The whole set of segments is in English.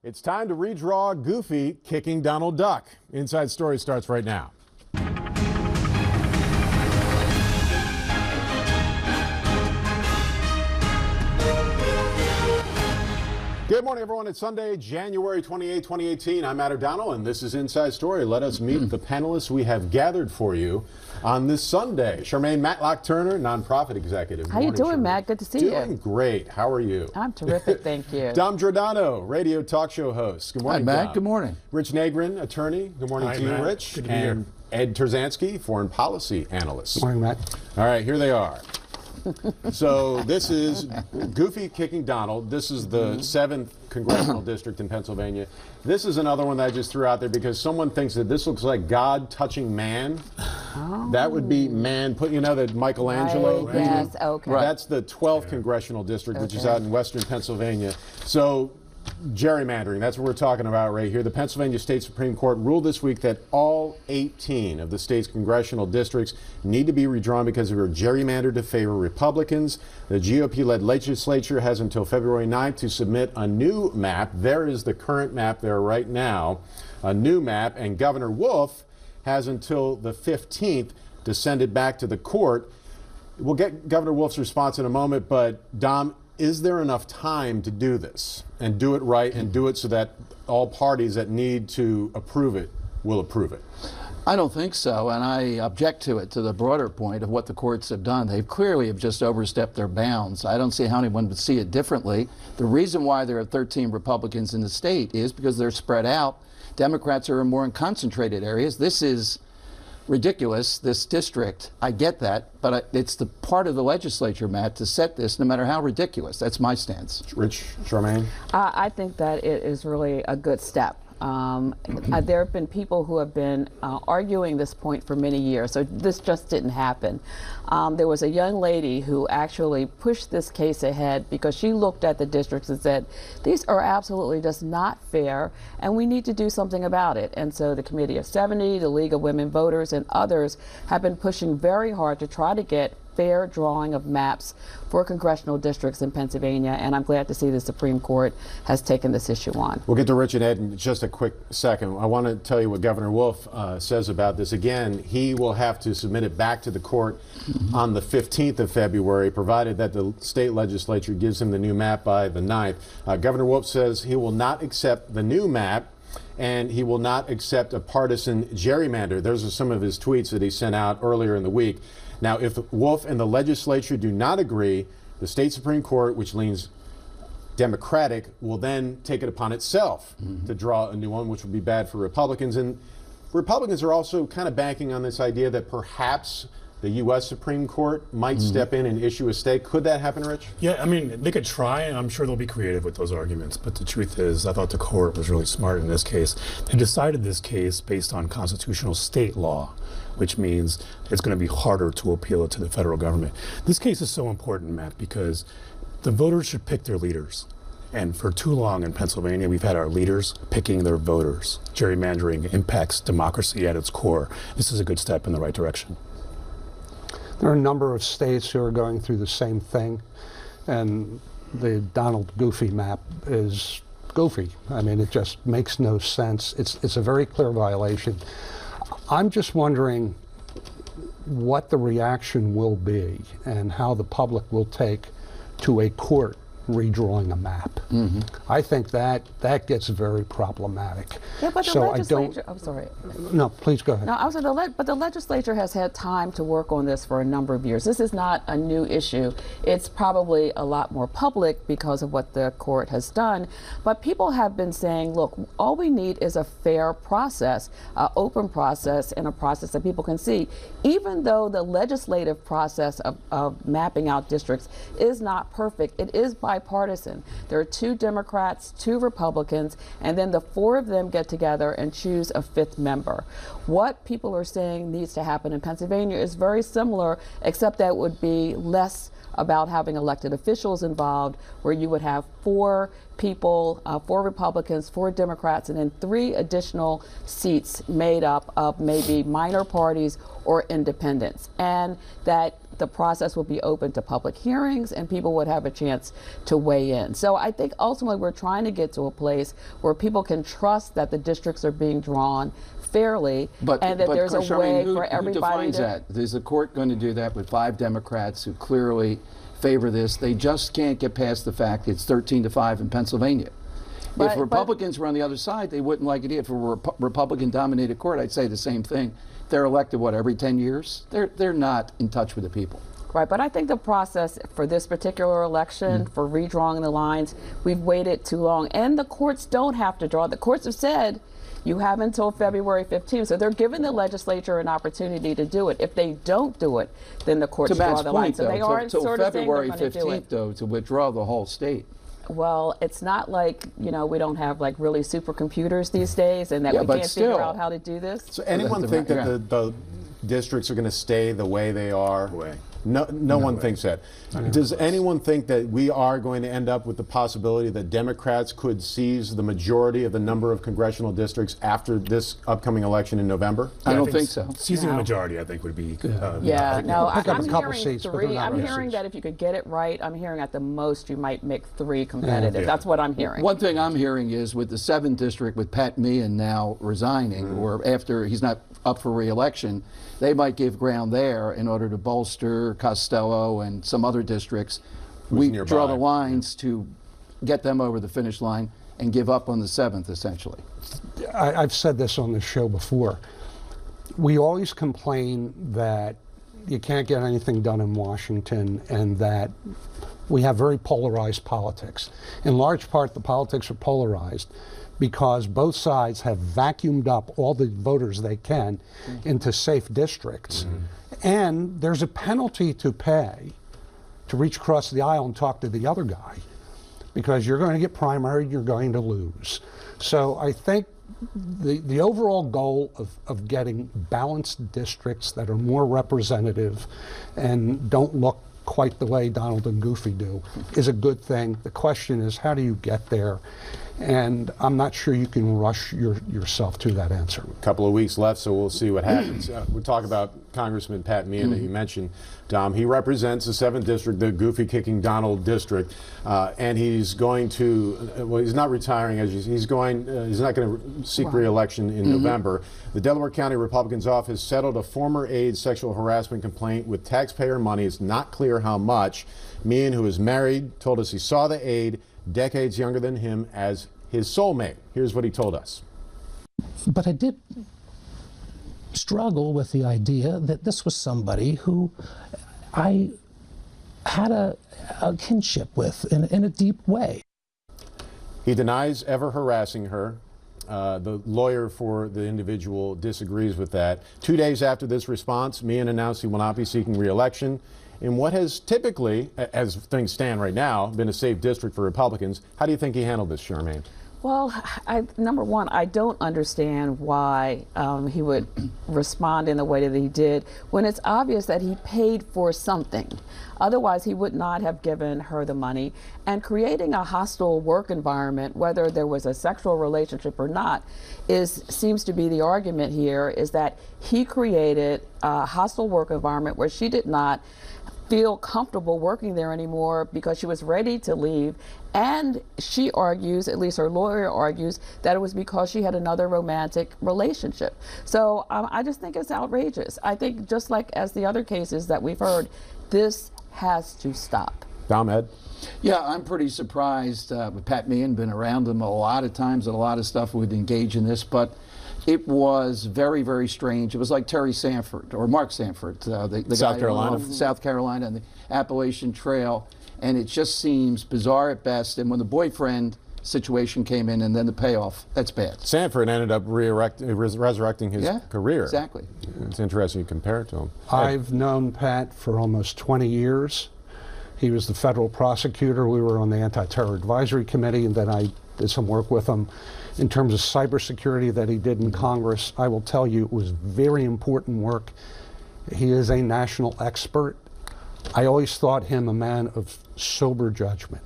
It's time to redraw Goofy kicking Donald Duck. Inside Story starts right now. Good morning, everyone. It's Sunday, January 28, 2018. I'm Matt O'Donnell, and this is Inside Story. Let us meet the panelists we have gathered for you on this Sunday. Charmaine Matlock-Turner, nonprofit executive. How you doing, Matt? Good to see you. Doing great. How are you? I'm terrific, thank you. Dom Giordano, radio talk show host. Good morning, Hi, Matt. Dom. Good morning. Rich Nagrin, attorney. Good morning Hi, to you, Matt. Rich. Good to be and Ed Terzansky, foreign policy analyst. Morning, Matt. All right, here they are. So this is Goofy kicking Donald. This is the 7th congressional district in Pennsylvania. This is another one that I just threw out there because someone thinks that this looks like God touching man. Oh. That would be man. You know that Michelangelo? Right. Yes, okay. Right. That's the 12th congressional district, which is out in western Pennsylvania. So gerrymandering, that's what we're talking about right here. The Pennsylvania State Supreme Court ruled this week that all 18 of the state's congressional districts need to be redrawn because they were gerrymandered to favor Republicans. The GOP-led legislature has until February 9th to submit a new map. There is the current map there right now, a new map, and Governor Wolf has until the 15th to send it back to the court. We'll get Governor Wolf's response in a moment, but Dom, is there enough time to do this and do it right and do it so that all parties that need to approve it will approve it? I don't think so, and I object to it, to the broader point of what the courts have done. They clearly have just overstepped their bounds. I don't see how anyone would see it differently. The reason why there are 13 Republicans in the state is because they're spread out. Democrats are more in concentrated areas. This is ridiculous, this district. I get that, but it's the part of the legislature, Matt, to set this no matter how ridiculous. That's my stance. Rich, Charmaine? I think that it is really a good step. There have been people who have been arguing this point for many years, so this just didn't happen. There was a young lady who actually pushed this case ahead because she looked at the districts and said, these are absolutely just not fair, and we need to do something about it. And so the Committee of 70, the League of Women Voters, and others have been pushing very hard to try to get fair drawing of maps for congressional districts in Pennsylvania, and I'm glad to see the Supreme Court has taken this issue on. We'll get to Rich and Ed in just a quick second. I want to tell you what Governor Wolf says about this. Again, he will have to submit it back to the court on the 15th of February, provided that the state legislature gives him the new map by the 9th. Governor Wolf says he will not accept the new map, and he will not accept a partisan gerrymander. Those are some of his tweets that he sent out earlier in the week. Now, if Wolf and the legislature do not agree, the state Supreme Court, which leans Democratic, will then take it upon itself to draw a new one, which would be bad for Republicans. And Republicans are also kind of banking on this idea that perhaps the U.S. Supreme Court might step in and issue a stay. Could that happen, Rich? Yeah, I mean, they could try, and I'm sure they'll be creative with those arguments. But the truth is, I thought the court was really smart in this case. They decided this case based on constitutional state law, which means it's going to be harder to appeal it to the federal government. This case is so important, Matt, because the voters should pick their leaders. And for too long in Pennsylvania, we've had our leaders picking their voters. Gerrymandering impacts democracy at its core. This is a good step in the right direction. There are a number of states who are going through the same thing, and the Donald Goofy map is goofy. I mean, it just makes no sense. It's a very clear violation. I'm just wondering what the reaction will be and how the public will take to a court redrawing a map. I think that gets very problematic. Yeah, but the so legislature, I'm sorry. No, please go ahead. No, I was but the legislature has had time to work on this for a number of years. This is not a new issue. It's probably a lot more public because of what the court has done. But people have been saying, look, all we need is a fair process, an open process, and a process that people can see. Even though the legislative process of mapping out districts is not perfect, it is bipartisan. There are 2 Democrats, 2 Republicans, and then the 4 of them get together and choose a 5th member. What people are saying needs to happen in Pennsylvania is very similar, except that it would be less about having elected officials involved, where you would have 4 people, 4 Republicans, 4 Democrats, and then 3 additional seats made up of maybe minor parties or independents. And that the process will be open to public hearings and people would have a chance to weigh in. So I think ultimately we're trying to get to a place where people can trust that the districts are being drawn fairly and that there's a way for everybody who to... defines that? Is the court going to do that with 5 Democrats who clearly favor this? They just can't get past the fact it's 13-5 in Pennsylvania. If Republicans were on the other side, they wouldn't like it either. If it were a Republican-dominated court, I'd say the same thing. They're elected, what, every 10 years? They're not in touch with the people. Right, but I think the process for this particular election, for redrawing the lines, we've waited too long. And the courts don't have to draw. The courts have said you have until February 15th. So they're giving the legislature an opportunity to do it. If they don't do it, then the courts draw the line. So they aren't sort of saying they're going to do it. February 15th, though, to withdraw the whole state. Well, it's not like, you know, we don't have like really supercomputers these days and that we can't figure out how to do this. So anyone think that the districts are going to stay the way they are? No one thinks that. Does anyone think that we are going to end up with the possibility that Democrats could seize the majority of the number of congressional districts after this upcoming election in November? I don't think so. Seizing a majority, I think, would be. I'm hearing 3. I'm hearing that if you could get it right, I'm hearing at the most you might make 3 competitive. That's what I'm hearing. One thing I'm hearing is with the 7th district, with Pat Meehan now resigning, or after he's not up for re-election, they might give ground there in order to bolster Costello and some other districts. We draw the lines to get them over the finish line and give up on the 7th, essentially. I've said this on the show before. We always complain that you can't get anything done in Washington and that we have very polarized politics. In large part, the politics are polarized because both sides have vacuumed up all the voters they can into safe districts. And there's a penalty to pay to reach across the aisle and talk to the other guy, because you're going to get primaried, you're going to lose. So I think the overall goal of getting balanced districts that are more representative and don't look quite the way Donald and Goofy do is a good thing. The question is, how do you get there? And I'm not sure you can rush yourself to that answer. A couple of weeks left, so we'll see what happens. We'll talk about Congressman Pat Meehan that you mentioned, Dom. He represents the 7th District, the goofy-kicking Donald District, and he's going to, well, he's not retiring, he's not going to seek re-election in November. The Delaware County Republican's office settled a former aide's sexual harassment complaint with taxpayer money. It's not clear how much. Meehan, who is married, told us he saw the aide, decades younger than him, as his soulmate. Here's what he told us. But I did struggle with the idea that this was somebody who I had a kinship with in a deep way. He denies ever harassing her. The lawyer for the individual disagrees with that. 2 days after this response, Meehan announced he will not be seeking re-election in what has typically, as things stand right now, been a safe district for Republicans. How do you think he handled this, Charmaine? Well, number one, I don't understand why he would respond in the way that he did when it's obvious that he paid for something. Otherwise, he would not have given her the money. And creating a hostile work environment, whether there was a sexual relationship or not, seems to be the argument here, is that he created a hostile work environment where she did not feel comfortable working there anymore because she was ready to leave. And she argues, at least her lawyer argues, that it was because she had another romantic relationship. So I just think it's outrageous. I think just like as the other cases that we've heard, this has to stop. Dom, Ed? Yeah, I'm pretty surprised with Pat Meehan. Been around him a lot of times and a lot of stuff would engage in this, but it was very, very strange. It was like Terry Sanford, or Mark Sanford, the South guy Carolina. from South Carolina and the Appalachian Trail. And it just seems bizarre at best. And when the boyfriend situation came in and then the payoff, that's bad. Sanford ended up resurrecting his career. Exactly. It's interesting you compare it to him. I've known Pat for almost 20 years. He was the federal prosecutor. We were on the Anti-Terror Advisory Committee, and then I did some work with him in terms of cybersecurity that he did in Congress. I will tell you, it was very important work. He is a national expert. I always thought him a man of sober judgment.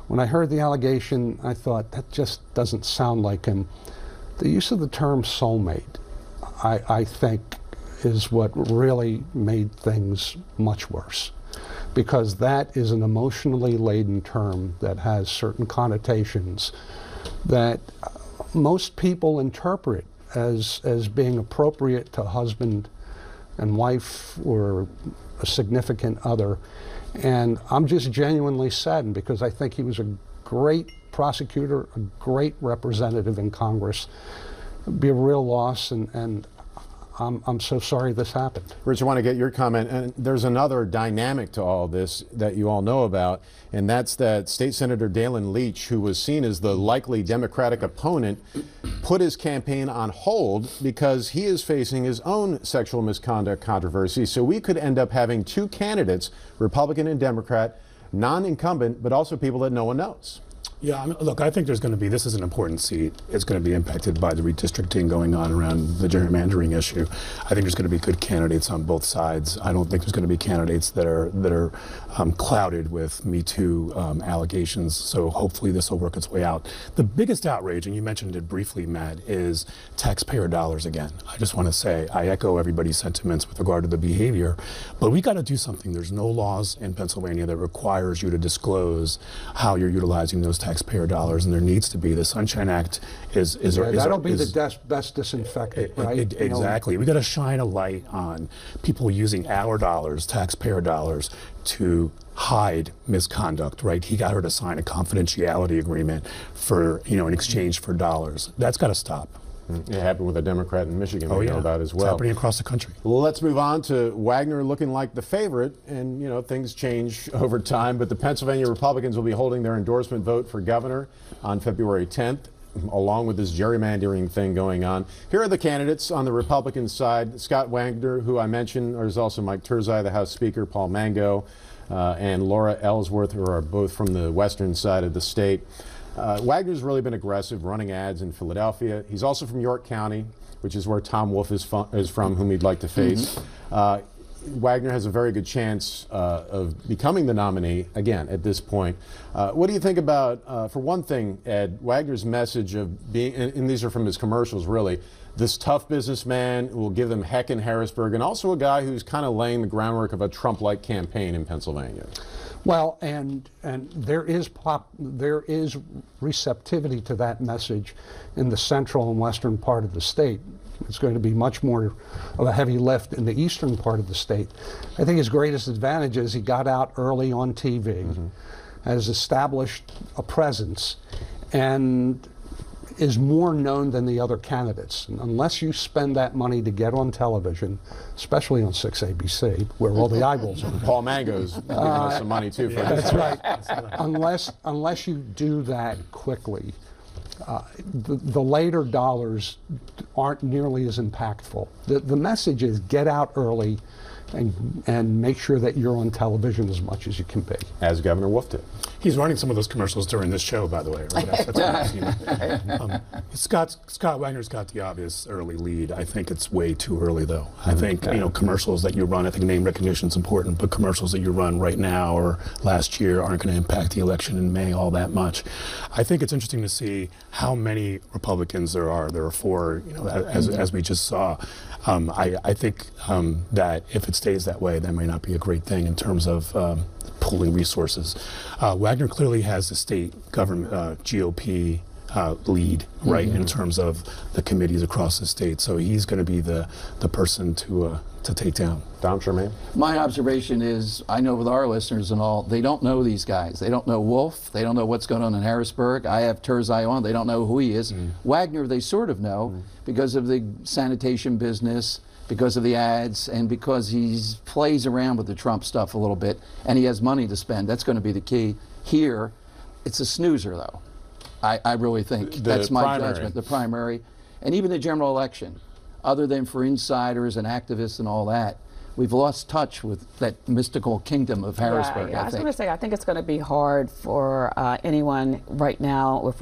When I heard the allegation, I thought, that just doesn't sound like him. The use of the term soulmate, I think, is what really made things much worse, because that is an emotionally laden term that has certain connotations that most people interpret as being appropriate to husband and wife or a significant other. And I'm just genuinely saddened, because I think he was a great prosecutor, a great representative in Congress. It'd be a real loss, and I'm so sorry this happened. Rich, I want to get your comment. And there's another dynamic to all this that you all know about, and that's that State Senator Dalen Leach, who was seen as the likely Democratic opponent, put his campaign on hold because he is facing his own sexual misconduct controversy. So we could end up having two candidates, Republican and Democrat, non-incumbent, but also people that no one knows. Yeah, I mean, look, I think there's going to be, this is an important seat. It's going to be impacted by the redistricting going on around the gerrymandering issue. I think there's going to be good candidates on both sides. I don't think there's going to be candidates that are clouded with Me Too allegations. So hopefully this will work its way out. The biggest outrage, and you mentioned it briefly, Matt, is taxpayer dollars again. I just want to say I echo everybody's sentiments with regard to the behavior, but we got to do something. There's no laws in Pennsylvania that requires you to disclose how you're utilizing those taxpayer dollars, and there needs to be. The Sunshine Act is that'll be the best disinfectant, right? Exactly. We got to shine a light on people using our dollars, taxpayer dollars, to hide misconduct. Right? He got her to sign a confidentiality agreement for, in exchange for dollars. That's got to stop. It happened with a Democrat in Michigan we know about as well. It's happening across the country. Well, let's move on to Wagner looking like the favorite, and things change over time, but the Pennsylvania Republicans will be holding their endorsement vote for governor on February 10th, along with this gerrymandering thing going on. Here are the candidates on the Republican side. Scott Wagner, who I mentioned, there's also Mike Turzai, the House Speaker, Paul Mango, and Laura Ellsworth, who are both from the western side of the state. Wagner's really been aggressive, running ads in Philadelphia. He's also from York County, which is where Tom Wolf is from, whom he'd like to face. Wagner has a very good chance of becoming the nominee, again, at this point. What do you think about, for one thing, Ed, Wagner's message of being, and these are from his commercials, really, this tough businessman who will give them heck in Harrisburg, and also a guy who's kind of laying the groundwork of a Trump-like campaign in Pennsylvania? Well, and there is receptivity to that message in the central and western part of the state. It's going to be much more of a heavy lift in the eastern part of the state. I think his greatest advantage is he got out early on TV, has established a presence, and is more known than the other candidates. And unless you spend that money to get on television, especially on 6 ABC, where all the eyeballs are. Paul Mango's giving us some money too for That's right. Unless you do that quickly, the later dollars aren't nearly as impactful. The message is get out early and make sure that you're on television as much as you can be. As Governor Wolf did. He's running some of those commercials during this show, by the way. Right? Scott Wagner's got the obvious early lead. I think it's way too early, though. I think commercials that you run, I think name recognition is important, but commercials that you run right now or last year aren't going to impact the election in May all that much. I think it's interesting to see how many Republicans there are. There are 4, as we just saw. I think that if it stays that way, that may not be a great thing in terms of pooling resources. Wagner clearly has the state government GOP lead, right, in terms of the committees across the state. So he's going to be the person to take down. Dom Charmaine? My observation is, I know with our listeners and all, they don't know these guys. They don't know Wolf. They don't know what's going on in Harrisburg. I have Turzai on. They don't know who he is. Wagner, they sort of know because of the sanitation business, because of the ads, and because he plays around with the Trump stuff a little bit, and he has money to spend. That's going to be the key. Here, it's a snoozer, though. I really think. That's my judgment, the primary. And even the general election, other than for insiders and activists and all that, we've lost touch with that mystical kingdom of Harrisburg, I was going to say, I think it's going to be hard for anyone right now, if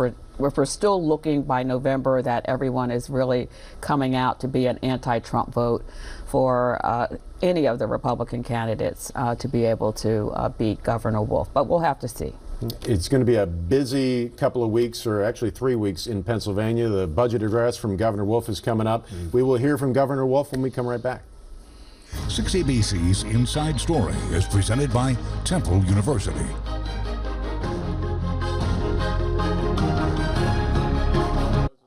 we're still looking by November that everyone is really coming out to be an anti-Trump vote for any of the Republican candidates to be able to beat Governor Wolf. But we'll have to see. It's going to be a busy couple of weeks, or actually 3 weeks in Pennsylvania. The budget address from Governor Wolf is coming up. We will hear from Governor Wolf when we come right back. 6ABC's Inside Story is presented by Temple University.